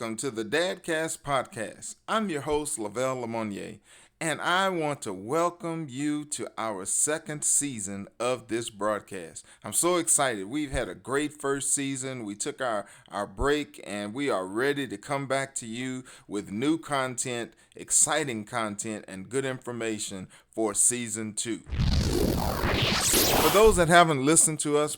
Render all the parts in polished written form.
Welcome to the Dadcast Podcast. I'm your host, Lavelle Lemonnier, and I want to welcome you to our second season of this broadcast. I'm so excited. We've had a great first season. We took our break, and we are ready to come back to you with new content, exciting content, and good information for season 2. For those that haven't listened to us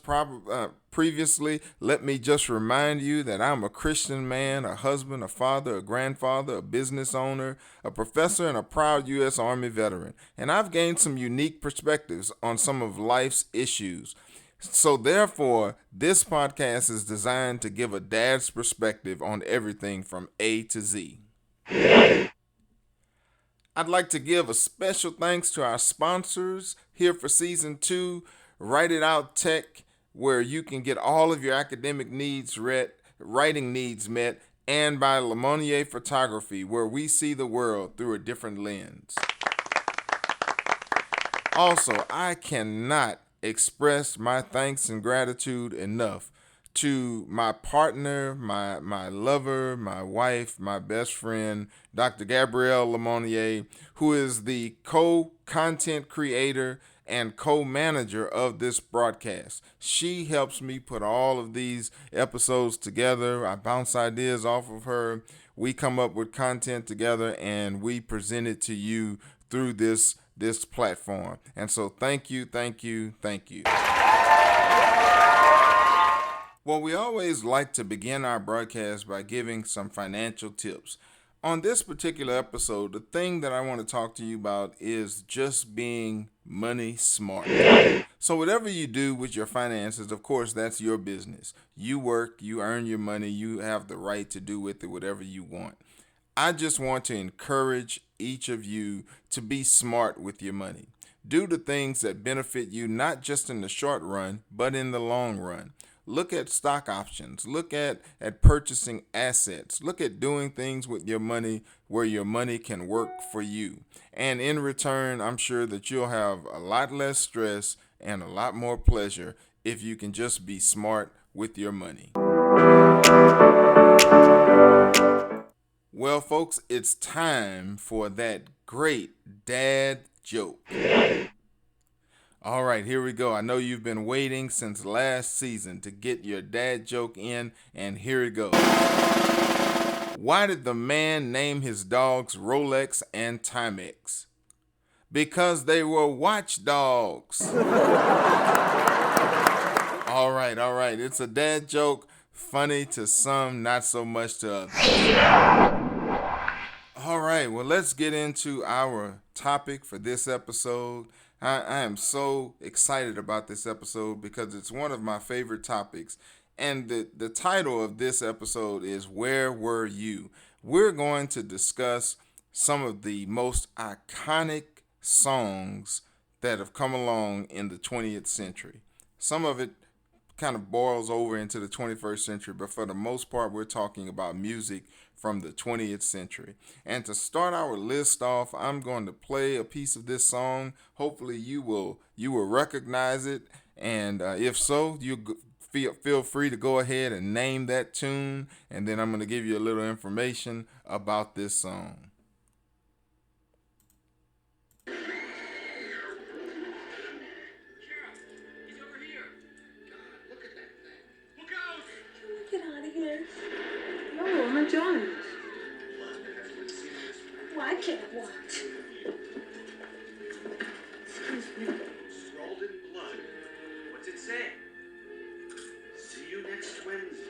previously, let me just remind you that I'm a Christian man, a husband, a father, a grandfather, a business owner, a professor, and a proud U.S. Army veteran. And I've gained some unique perspectives on some of life's issues. So therefore, this podcast is designed to give a dad's perspective on everything from A to Z. I'd like to give a special thanks to our sponsors here for Season 2, Write It Out Tech, where you can get all of your academic needs writing needs met, and by Lemonnier Photography, where we see the world through a different lens. Also, I cannot express my thanks and gratitude enough to my partner, my lover, my wife, my best friend, Dr. Gabrielle Lemonnier, who is the co-content creator and co-manager of this broadcast. She helps me put all of these episodes together. I bounce ideas off of her. We come up with content together, and we present it to you through this platform. And so thank you. Well, we always like to begin our broadcast by giving some financial tips. On this particular episode, the thing that I want to talk to you about is just being money smart. So whatever you do with your finances, of course, that's your business. You work, you earn your money, you have the right to do with it whatever you want. I just want to encourage each of you to be smart with your money. Do the things that benefit you not just in the short run, but in the long run. Look at stock options. Look at purchasing assets. Look at doing things with your money where your money can work for you. And in return, I'm sure that you'll have a lot less stress and a lot more pleasure if you can just be smart with your money. Well, folks, it's time for that great dad joke. All right, here we go. I know you've been waiting since last season to get your dad joke in, and here it goes. Why did the man name his dogs Rolex and Timex? Because they were watchdogs. All right. It's a dad joke. Funny to some, not so much to others. All right, well, let's get into our topic for this episode. I am so excited about this episode because it's one of my favorite topics. And the title of this episode is Where Were You? We're going to discuss some of the most iconic songs that have come along in the 20th century. Some of it kind of boils over into the 21st century, but for the most part, we're talking about music from the 20th century. And to start our list off, I'm going to play a piece of this song. Hopefully you will recognize it, and if so, you feel free to go ahead and name that tune, and then I'm going to give you a little information about this song. Jones. Well, I can't watch. Excuse me. Scrawled in blood. What's it say? See you next Wednesday.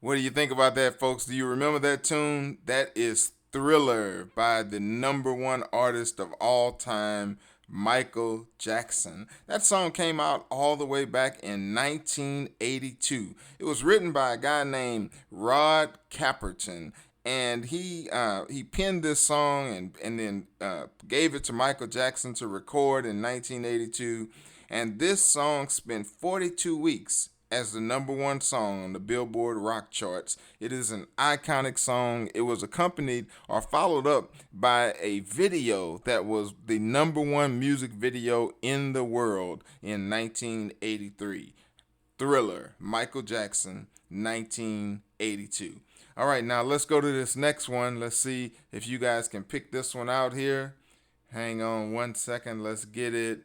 What do you think about that, folks? Do you remember that tune? That is Thriller by the number one artist of all time, Michael Jackson. That song came out all the way back in 1982. It was written by a guy named Rod Caperton, and he penned this song and then gave it to Michael Jackson to record in 1982. And this song spent 42 weeks as the number one song on the Billboard rock charts. It is an iconic song. It was accompanied or followed up by a video that was the number one music video in the world in 1983. Thriller, Michael Jackson, 1982. All right, now let's go to this next one. Let's see if you guys can pick this one out here. Hang on one second. Let's get it.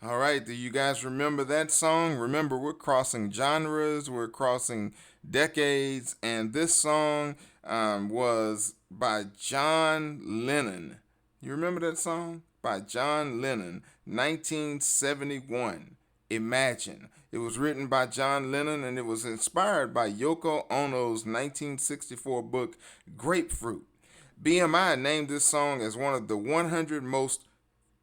All right, do you guys remember that song? Remember, we're crossing genres, we're crossing decades, and this song was by John Lennon. You remember that song? By John Lennon, 1971. Imagine. It was written by John Lennon and it was inspired by Yoko Ono's 1964 book, Grapefruit. BMI named this song as one of the 100 most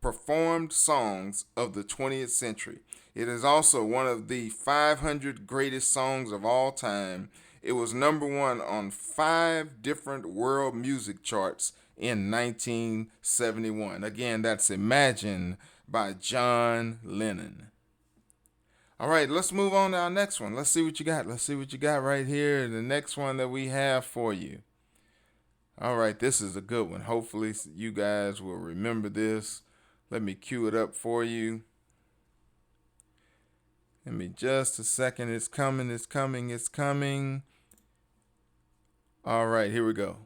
performed songs of the 20th century. It is also one of the 500 greatest songs of all time. It was number one on 5 different world music charts in 1971. Again, that's Imagine by John Lennon. All right, let's move on to our next one. Let's see what you got. Let's see what you got right here. The next one that we have for you. All right, this is a good one. Hopefully you guys will remember this. Let me cue it up for you. Give me just a second. It's coming, it's coming, it's coming. All right, here we go.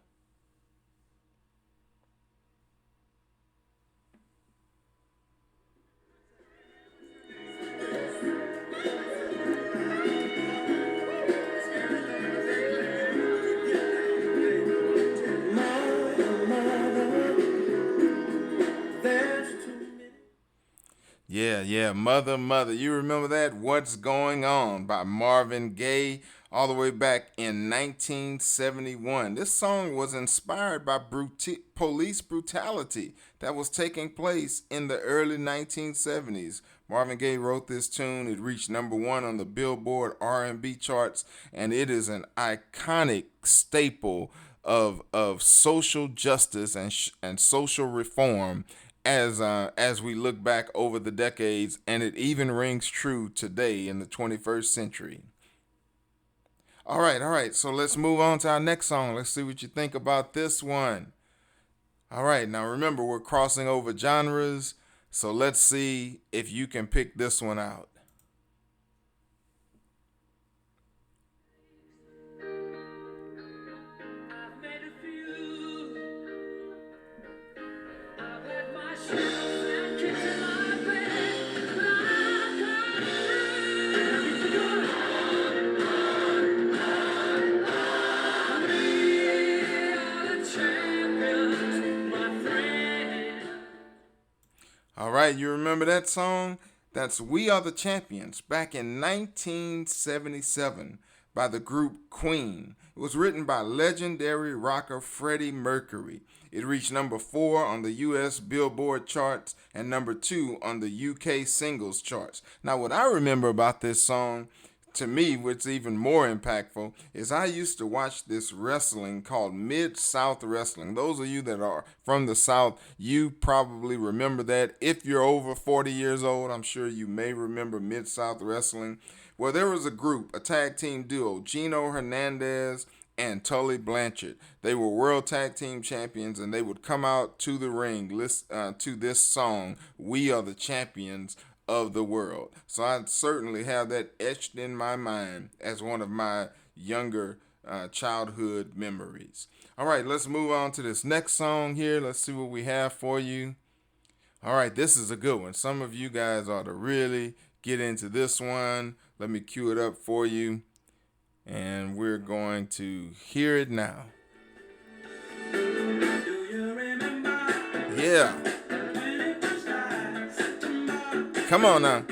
Yeah, Mother, Mother. You remember that? What's Going On by Marvin Gaye, all the way back in 1971. This song was inspired by police brutality that was taking place in the early 1970s. Marvin Gaye wrote this tune. It reached number one on the Billboard R&B charts, and it is an iconic staple of social justice and social reform as we look back over the decades, and it even rings true today in the 21st century. All right, so let's move on to our next song. Let's see what you think about this one. All right, now remember, we're crossing over genres, so let's see if you can pick this one out. All right, you remember that song? That's We Are the Champions, back in 1977 by the group Queen. It was written by legendary rocker Freddie Mercury. It reached number 4 on the U.S. Billboard charts and number 2 on the UK singles charts. Now, what I remember about this song, to me, what's even more impactful, is I used to watch this wrestling called Mid-South Wrestling. Those of you that are from the South, you probably remember that. If you're over 40 years old, I'm sure you may remember Mid-South Wrestling. Well, there was a group, a tag team duo, Gino Hernandez and Tully Blanchard. They were world tag team champions, and they would come out to the ring to this song, We Are the Champions of the World. So I certainly have that etched in my mind as one of my younger childhood memories. All right, let's move on to this next song here. Let's see what we have for you. All right, this is a good one. Some of you guys ought to really get into this one. Let me cue it up for you, and we're going to hear it now. Yeah. Come on now.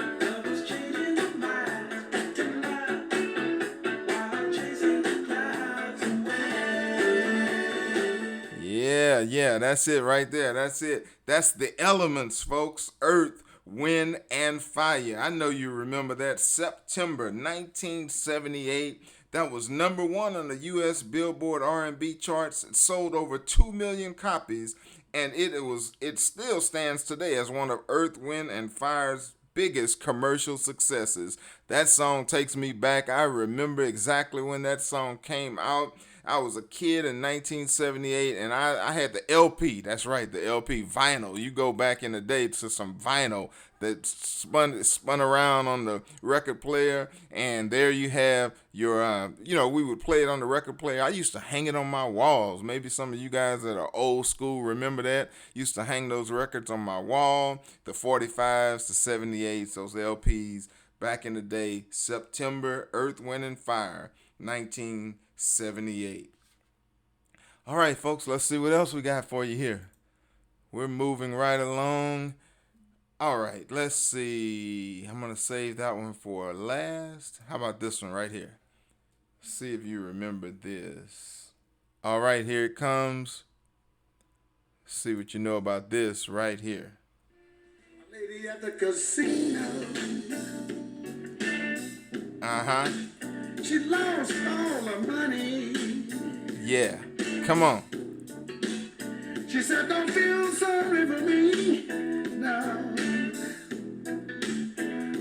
Yeah, that's it right there. That's it. That's the Elements, folks. Earth, Wind and Fire. I know you remember that. September 1978. That was number one on the U.S. Billboard R&B charts. It sold over 2 million copies, and it still stands today as one of Earth, Wind, and Fire's biggest commercial successes. That song takes me back. I remember exactly when that song came out. I was a kid in 1978, and I had the LP. That's right, the LP vinyl. You go back in the day to some vinyl that spun around on the record player, and there you have your, we would play it on the record player. I used to hang it on my walls. Maybe some of you guys that are old school remember that. Used to hang those records on my wall, the 45s, the 78s, those LPs back in the day. September, Earth, Wind, and Fire, 1978. All right, folks, let's see what else we got for you here. We're moving right along. All right, let's see. I'm going to save that one for last. How about this one right here? See if you remember this. All right, here it comes. See what you know about this right here. Lady at the casino. Uh-huh. She lost all her money. Yeah, come on. She said, don't feel sorry for me. No.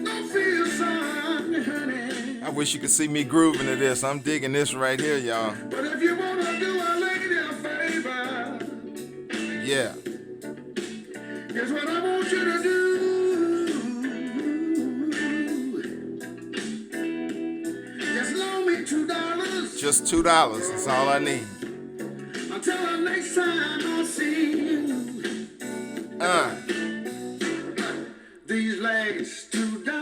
Don't feel sorry, honey. I wish you could see me grooving to this. I'm digging this right here, y'all. But if you want to do a lady a favor, Yeah. here's what I want you to do. Just loan me $2. Just $2. That's all I need. Until the next time I see you. These last $2.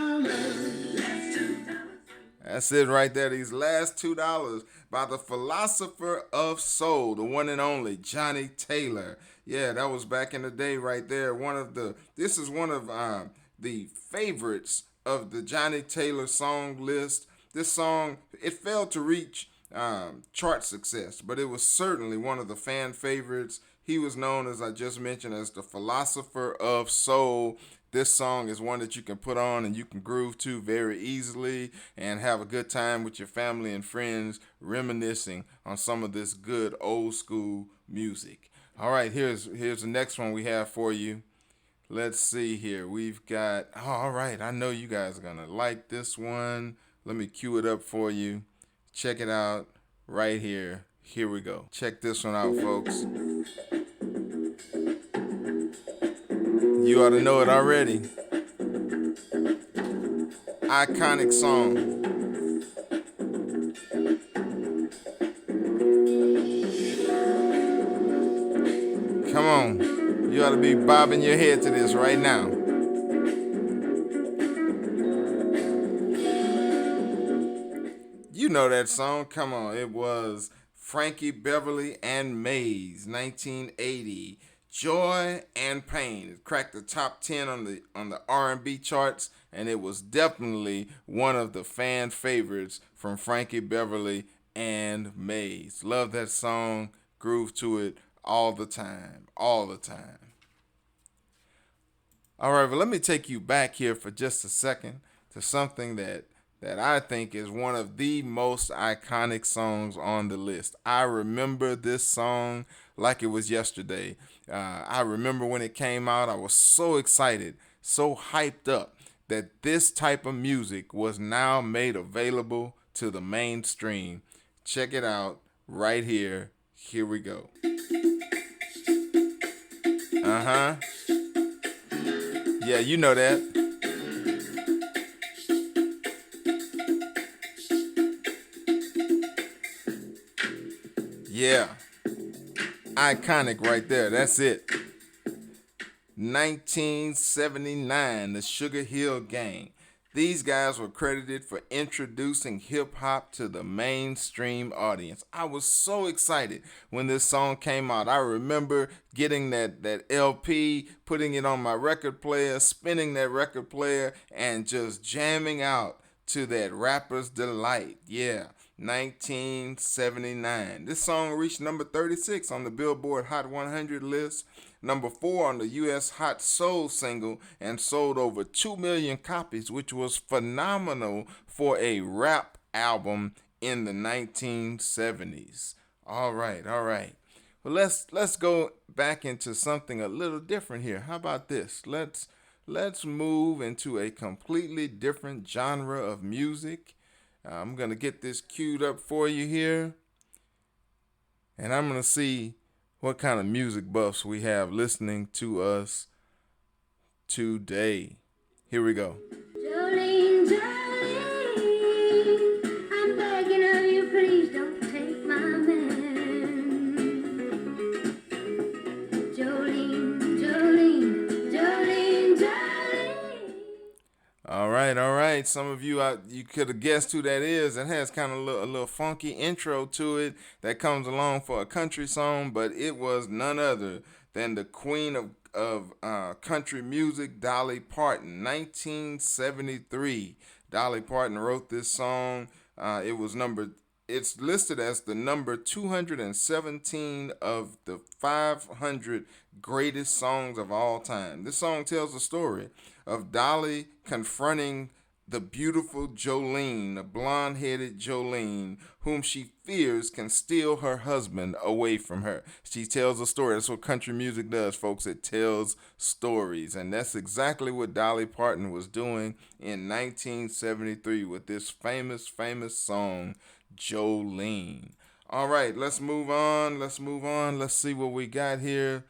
That's it right there. These last $2 by the philosopher of soul, the one and only Johnny Taylor. Yeah, that was back in the day right there. This is one of the favorites of the Johnny Taylor song list. This song, it failed to reach chart success, but it was certainly one of the fan favorites. He was known, as I just mentioned, as the philosopher of soul. This song is one that you can put on and you can groove to very easily and have a good time with your family and friends reminiscing on some of this good old school music. All right, here's the next one we have for you. Let's see here. We've got, all right, I know you guys are going to like this one. Let me cue it up for you. Check it out right here. Here we go. Check this one out, folks. You ought to know it already. Iconic song. Come on. You ought to be bobbing your head to this right now. You know that song. Come on. It was Frankie Beverly and Mays, 1980. Joy and Pain. It cracked the top 10 on the R&B charts, and it was definitely one of the fan favorites from Frankie Beverly and Mays. Love that song. Groove to it all the time. All the time. All right, but let me take you back here for just a second to something that I think is one of the most iconic songs on the list. I remember this song like it was yesterday. I remember when it came out, I was so excited, so hyped up that this type of music was now made available to the mainstream. Check it out right here. Here we go. Uh-huh. Yeah, you know that. Yeah. Iconic right there. That's it. 1979, the Sugar Hill Gang. These guys were credited for introducing hip-hop to the mainstream audience. I was so excited when this song came out. I remember getting that LP, putting it on my record player, spinning that record player, and just jamming out to that Rapper's Delight. Yeah, 1979. This song reached number 36 on the Billboard Hot 100 list, number 4 on the U.S. Hot Soul single, and sold over 2 million copies, which was phenomenal for a rap album in the 1970s. All right, all right. Well, let's go back into something a little different here. How about this? Let's move into a completely different genre of music. I'm going to get this queued up for you here. And I'm going to see what kind of music buffs we have listening to us today. Here we go. Jolene, Jolene, I'm begging of you, please don't take my man. Jolene, Jolene, Jolene, Jolene. All right, all right. Some of you you could have guessed who that is. It has kind of a little funky intro to it that comes along for a country song, but it was none other than the queen of country music, Dolly Parton. 1973. Dolly Parton wrote this song. It's listed as the number 217 of the 500 greatest songs of all time. This song tells the story of Dolly confronting the beautiful Jolene, the blonde-headed Jolene, whom she fears can steal her husband away from her. She tells a story. That's what country music does, folks. It tells stories. And that's exactly what Dolly Parton was doing in 1973 with this famous, famous song, Jolene. All right, let's move on. Let's see what we got here.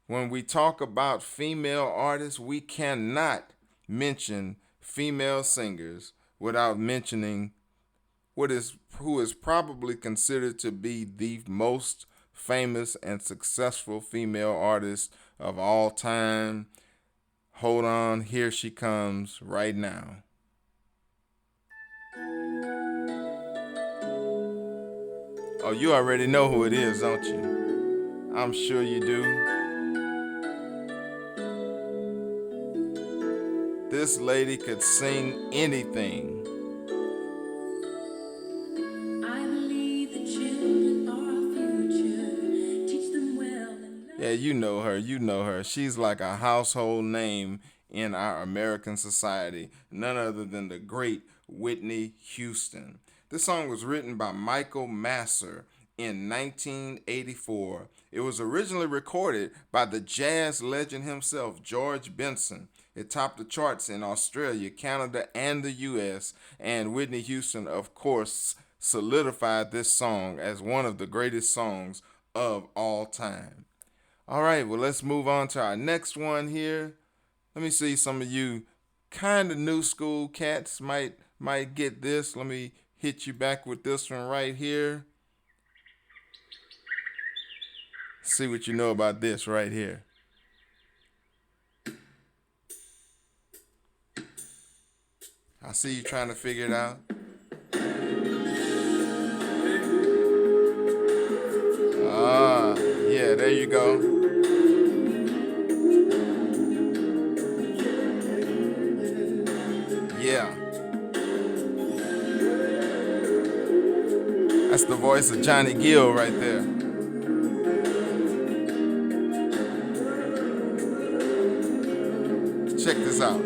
When we talk about female artists, we cannot mention female singers without mentioning who is probably considered to be the most famous and successful female artist of all time. Hold on, here she comes right now. Oh, you already know who it is, don't you? I'm sure you do. This lady could sing anything. I believe the children are our future. Teach them well and Yeah, you know her. You know her. She's like a household name in our American society. None other than the great Whitney Houston. This song was written by Michael Masser in 1984. It was originally recorded by the jazz legend himself, George Benson. It topped the charts in Australia, Canada, and the U.S., and Whitney Houston, of course, solidified this song as one of the greatest songs of all time. All right, well, let's move on to our next one here. Let me see, some of you kind of new school cats might get this. Let me hit you back with this one right here. See what you know about this right here. I see you trying to figure it out. Ah, yeah, there you go. Yeah. That's the voice of Johnny Gill right there. Check this out.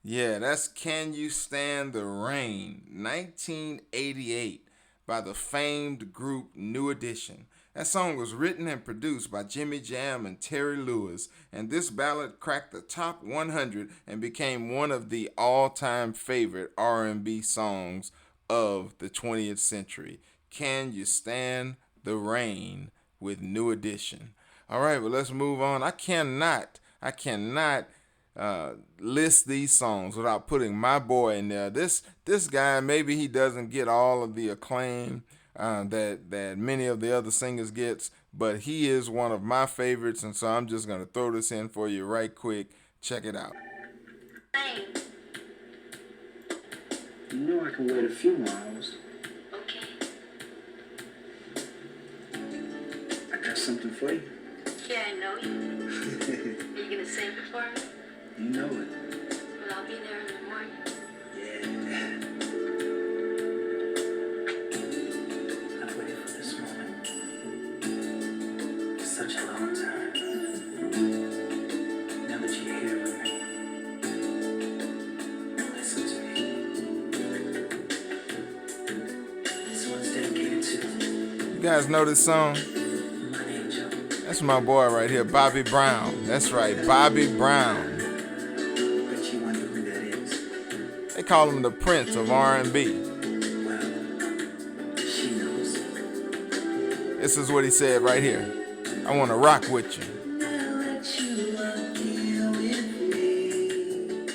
Yeah, that's Can You Stand the Rain, 1988, by the famed group New Edition. That song was written and produced by Jimmy Jam and Terry Lewis, and this ballad cracked the top 100 and became one of the all-time favorite R&B songs of the 20th century. Can You Stand the Rain with New Edition. All right, well, let's move on. I cannot list these songs without putting my boy in there. This guy, maybe he doesn't get all of the acclaim that many of the other singers gets, but he is one of my favorites, and so I'm just gonna throw this in for you right quick. Check it out. You know I can wait a few miles. Okay. I got something for you. Yeah, I know you. Are you gonna sing it for me? You know it. Well, I'll be there in the morning. Yeah. I've waited for this moment for such a long time. Now that you're here with me, listen to me. This one's dedicated to You guys know this song? my angel. That's my boy right here, Bobby Brown. That's right, Bobby Brown. Bet you wonder who that is. They call him the Prince of R&B. Well, she knows. This is what he said right here. I want to rock with you. Now that you are here with me.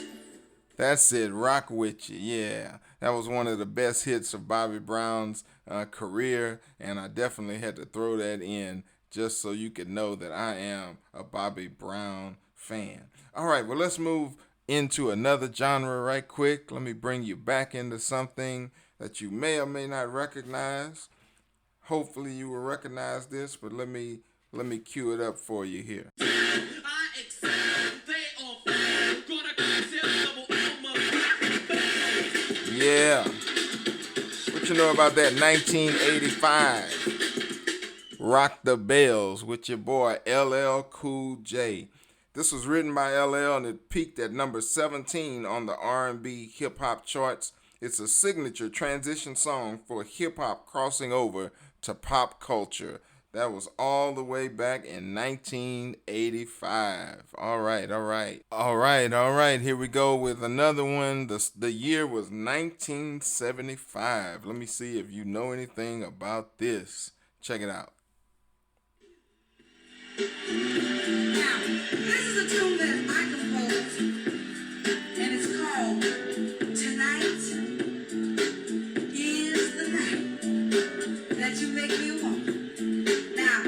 That's it, rock with you. Yeah, that was one of the best hits of Bobby Brown's career, and I definitely had to throw that in just so you could know that I am a Bobby Brown fan. All right, well, let's move into another genre right quick. Let me bring you back into something that you may or may not recognize. Hopefully you will recognize this, but let me cue it up for you here. Yeah. What you know about that 1985? Rock the Bells with your boy LL Cool J. This was written by LL and it peaked at number 17 on the R&B hip hop charts. It's a signature transition song for hip hop crossing over to pop culture. That was all the way back in 1985. All right. Here we go with another one. The year was 1975. Let me see if you know anything about this. Check it out. Now, this is a tune that I composed, and it's called Tonight is the Night That You Make Me Want. Now,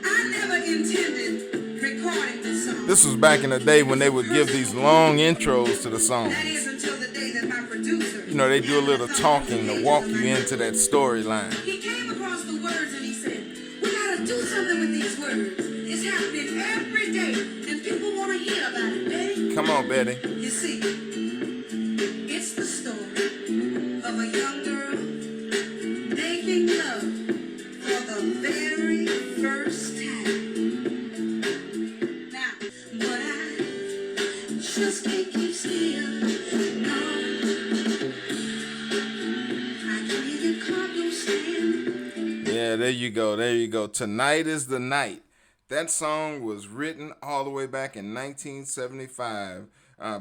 I never intended recording this song. This was back in the day when they would give these long intros to the songs. That is until the day that my producer. You know, they do a little talking to walk you into that storyline. He came across the words and he said, "We gotta do something with these words. It's happening every day, and people want to hear about it, Betty." Come on, Betty. You see, it's the story of a young girl making love for the very first time. Now, but I just can't keep still. No, I can't even calm no stand. Yeah, there you go. Tonight is the night. That song was written all the way back in 1975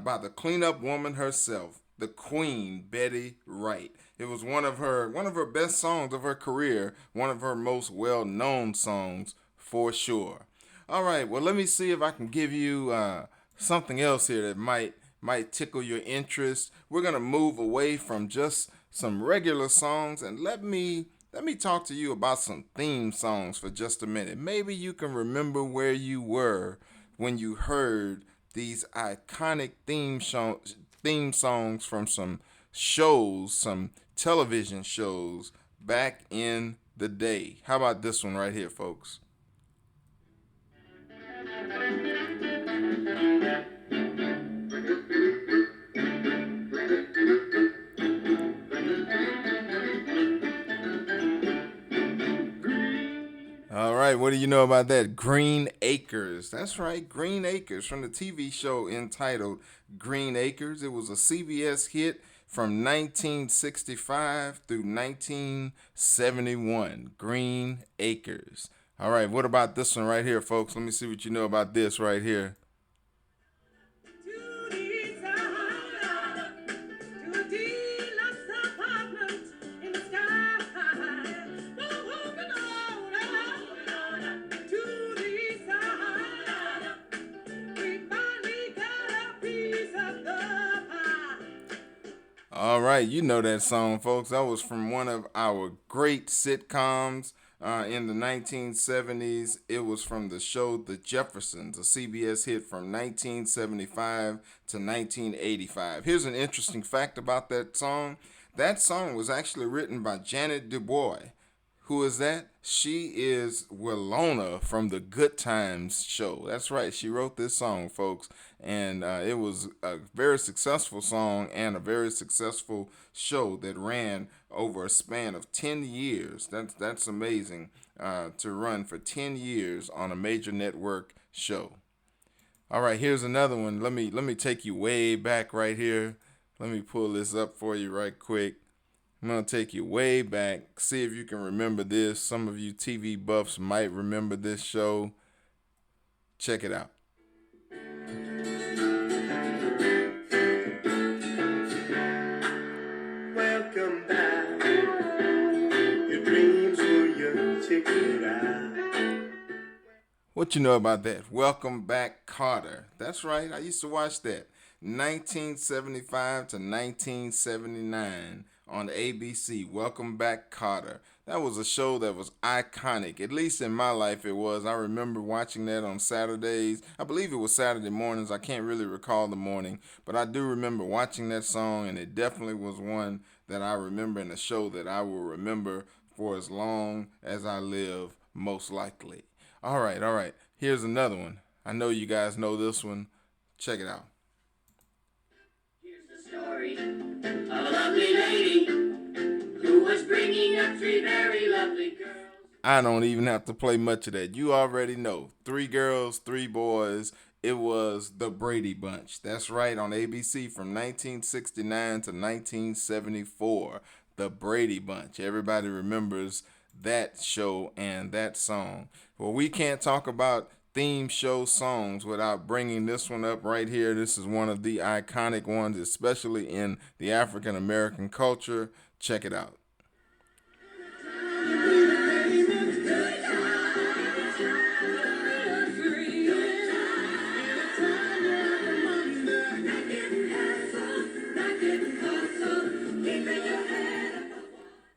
by the cleanup woman herself, the Queen, Betty Wright. It was one of her best songs of her career, one of her most well-known songs for sure. All right, well, let me see if I can give you something else here that might tickle your interest. We're gonna move away from just some regular songs and let me talk to you about some theme songs for just a minute. Maybe you can remember where you were when you heard these iconic theme songs from some shows, some television shows back in the day. How about this one right here, folks? All right, what do you know about that? Green Acres. That's right, Green Acres from the TV show entitled Green Acres. It was a CBS hit from 1965 through 1971. Green Acres. All right, what about this one right here, folks? Let me see what you know about this right here. All right, you know that song, folks. That was from one of our great sitcoms in the 1970s. It was from the show The Jeffersons, a CBS hit from 1975 to 1985. Here's an interesting fact about that song. That song was actually written by Janet Du Bois, Who is that? She is Willona from the Good Times show. That's right. She wrote this song, folks, and it was a very successful song and a very successful show that ran over a span of 10 years. That's amazing to run for 10 years on a major network show. All right, here's another one. Let me take you way back right here. Let me pull this up for you right quick. I'm going to take you way back, see if you can remember this. Some of you TV buffs might remember this show. Check it out. Welcome back. Your dreams were your ticket out. What you know about that? Welcome Back, Carter. That's right. I used to watch that. 1975 to 1979 on ABC. Welcome Back, Carter. That was a show that was iconic. At least in my life it was. I remember watching that on Saturdays. I believe it was Saturday mornings. I can't really recall the morning, but I do remember watching that song, and it definitely was one that I remember in a show that I will remember for as long as I live, most likely. All right, all right. Here's another one. I know you guys know this one. Check it out. Here's the story of a lovely lady who was bringing up three very lovely girls. I don't even have to play much of that. You already know. 3 girls, 3 boys. It was the Brady Bunch. That's right, on ABC from 1969 to 1974. The Brady Bunch. Everybody remembers that show and that song. Well, we can't talk about theme show songs without bringing this one up right here. This is one of the iconic ones, especially in the African American culture. Check it out.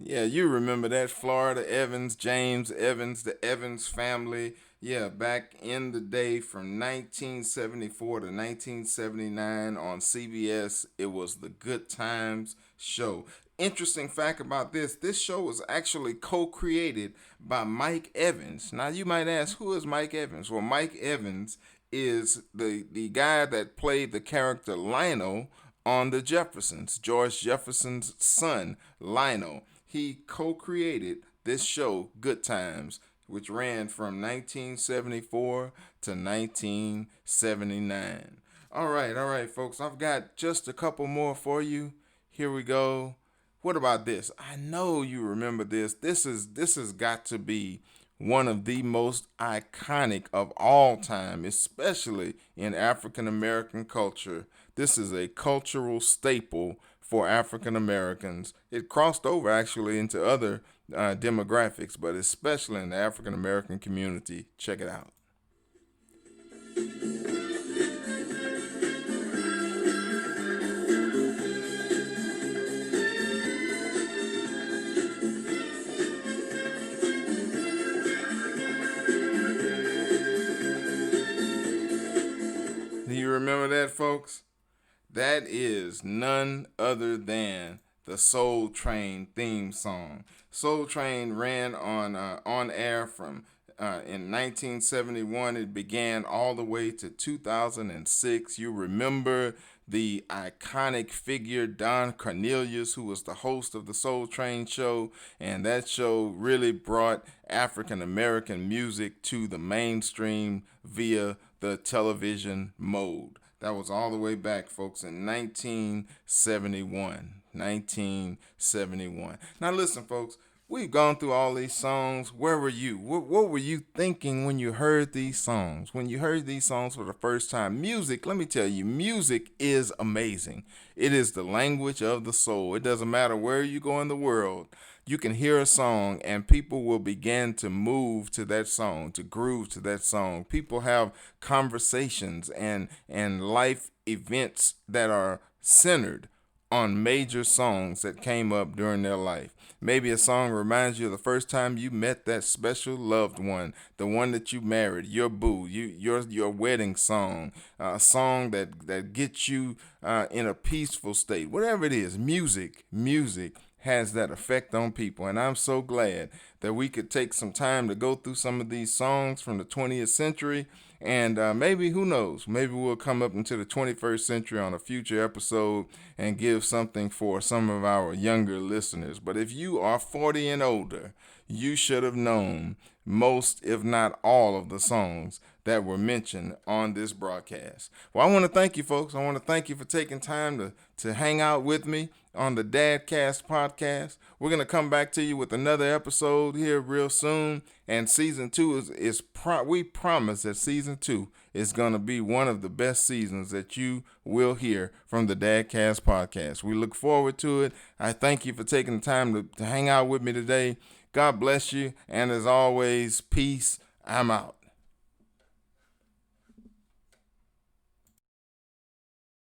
Yeah, you remember that. Florida Evans, James Evans, the Evans family. Yeah, back in the day from 1974 to 1979 on CBS, it was the Good Times show. Interesting fact about this show was actually co-created by Mike Evans. Now you might ask, who is Mike Evans? Well, Mike Evans is the guy that played the character Lionel on the Jeffersons, George Jefferson's son, Lionel. He co-created this show, Good Times, which ran from 1974 to 1979. All right, folks. I've got just a couple more for you. Here we go. What about this? I know you remember this. This has got to be one of the most iconic of all time, especially in African American culture. This is a cultural staple for African Americans. It crossed over actually into other demographics, but especially in the African American community. Check it out. Do you remember that, folks? That is none other than the Soul Train theme song. Soul Train ran on air from in 1971. It began all the way to 2006. You remember the iconic figure Don Cornelius, who was the host of the Soul Train show, and that show really brought African American music to the mainstream via the television mode. That was all the way back, folks, in 1971. 1971. Now listen, folks, we've gone through all these songs. Where were you? What were you thinking when you heard these songs? When you heard these songs for the first time? Music, let me tell you, music is amazing. It is the language of the soul. It doesn't matter where you go in the world. You can hear a song and people will begin to move to that song, to groove to that song. People have conversations and life events that are centered on major songs that came up during their life. Maybe a song reminds you of the first time you met that special loved one, the one that you married, your boo, your wedding song, a song that gets you in a peaceful state. Whatever it is, music has that effect on people. And I'm so glad that we could take some time to go through some of these songs from the 20th century. And maybe, who knows, maybe we'll come up into the 21st century on a future episode and give something for some of our younger listeners. But if you are 40 and older, you should have known most, if not all, of the songs that were mentioned on this broadcast. Well, I want to thank you, folks. I want to thank you for taking time to hang out with me on the Dadcast podcast. We're going to come back to you with another episode here real soon. And season 2 we promise that season 2 is going to be one of the best seasons that you will hear from the Dadcast podcast. We look forward to it. I thank you for taking the time to hang out with me today. God bless you. And as always, peace. I'm out.